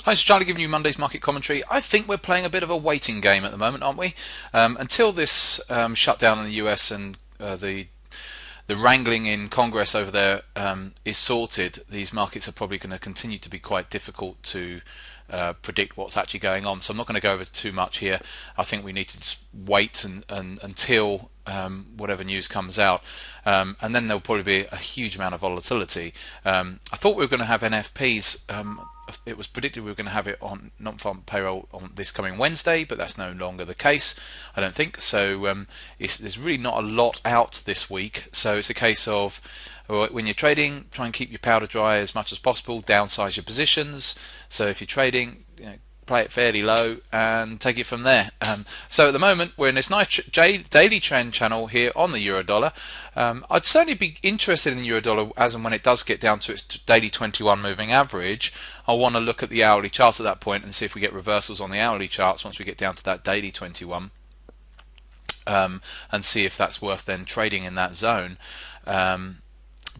Hi, it's Charlie giving you Monday's market commentary. I think we're playing a bit of a waiting game at the moment, aren't we? Until this shutdown in the US and the wrangling in Congress over there is sorted, these markets are probably going to continue to be quite difficult to predict what's actually going on. So I'm not going to go over too much here. I think we need to just wait until whatever news comes out, and then there'll probably be a huge amount of volatility. I thought we were going to have NFPs. It was predicted we were going to have it on non-farm payroll on this coming Wednesday, but that's no longer the case, I don't think. So there's really not a lot out this week. So it's a case of when you're trading, try and keep your powder dry as much as possible, downsize your positions. So if you're trading, play it fairly low and take it from there. So at the moment we're in this nice daily trend channel here on the euro dollar. I'd certainly be interested in the euro dollar as and when it does get down to its daily 21 moving average. I want to look at the hourly charts at that point and see if we get reversals on the hourly charts once we get down to that daily 21, and see if that's worth then trading in that zone.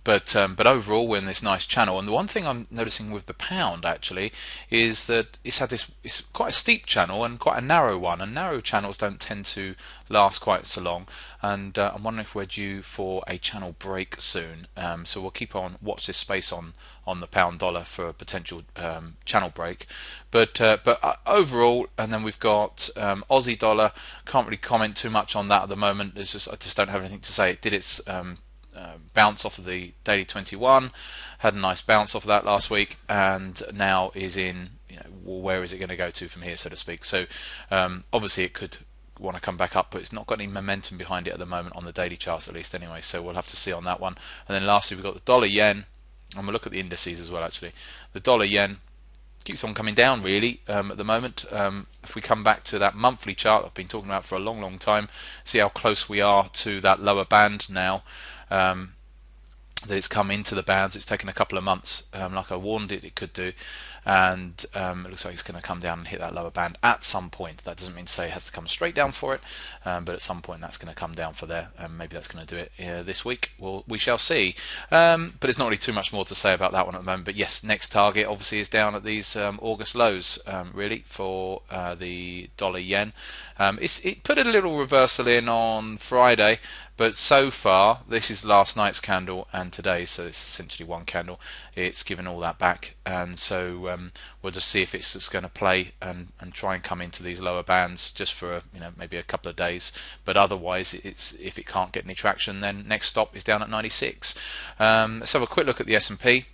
But overall we're in this nice channel, and the one thing I'm noticing with the pound actually is that it's quite a steep channel and quite a narrow one, and narrow channels don't tend to last quite so long, and I'm wondering if we're due for a channel break soon. So we'll keep on watch this space on the pound dollar for a potential channel break, but overall, and then we've got Aussie dollar. Can't really comment too much on that at the moment. I just don't have anything to say. It did its bounce off of the daily 21, had a nice bounce off of that last week, and now is in, where is it going to go to from here, so to speak. So obviously it could want to come back up, but it's not got any momentum behind it at the moment on the daily charts, at least anyway. So we'll have to see on that one. And then lastly we've got the dollar yen, and we'll look at the indices as well. Actually, the dollar yen keeps on coming down really at the moment. If we come back to that monthly chart I've been talking about for a long time, see how close we are to that lower band now. That it's come into the bands. It's taken a couple of months, like I warned it could do, and it looks like it's going to come down and hit that lower band at some point. That doesn't mean to say it has to come straight down for it, but at some point that's going to come down for there, and maybe that's going to do it this week. We shall see, but it's not really too much more to say about that one at the moment. But yes, next target obviously is down at these August lows, really, for the dollar yen. It put a little reversal in on Friday, but so far, this is last night's candle and today, so it's essentially one candle. It's given all that back, and so we'll just see if it's just going to play and try and come into these lower bands just for maybe a couple of days. But otherwise, if it can't get any traction, then next stop is down at 96. Let's have a quick look at the S&P.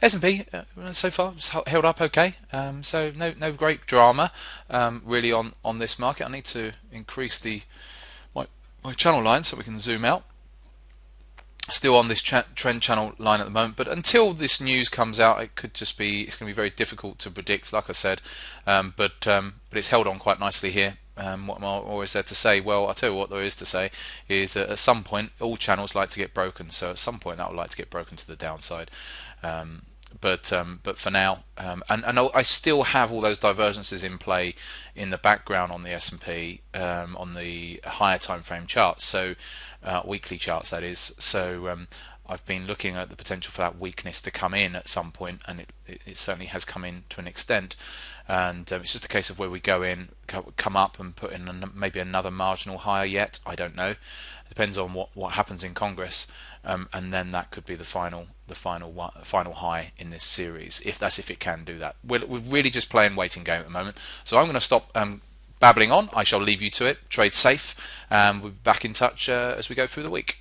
S&P so far has held up okay, so no great drama really on this market. I need to increase my channel line so we can zoom out. Still on this trend channel line at the moment, but until this news comes out, it's going to be very difficult to predict, like I said. But it's held on quite nicely here. What more is there to say? Well, I'll tell you what there is to say is that at some point all channels like to get broken, so at some point that would like to get broken to the downside. But for now, and I still have all those divergences in play in the background on the S&P, on the higher time frame charts, so weekly charts that is. So I've been looking at the potential for that weakness to come in at some point, and it certainly has come in to an extent. And it's just a case of where we go in, come up and put in maybe another marginal higher yet. I don't know. It depends on what happens in Congress, and then that could be the final high in this series, if it can do that. We're really just playing waiting game at the moment. So I'm going to stop babbling on. I shall leave you to it. Trade safe, and we'll be back in touch as we go through the week.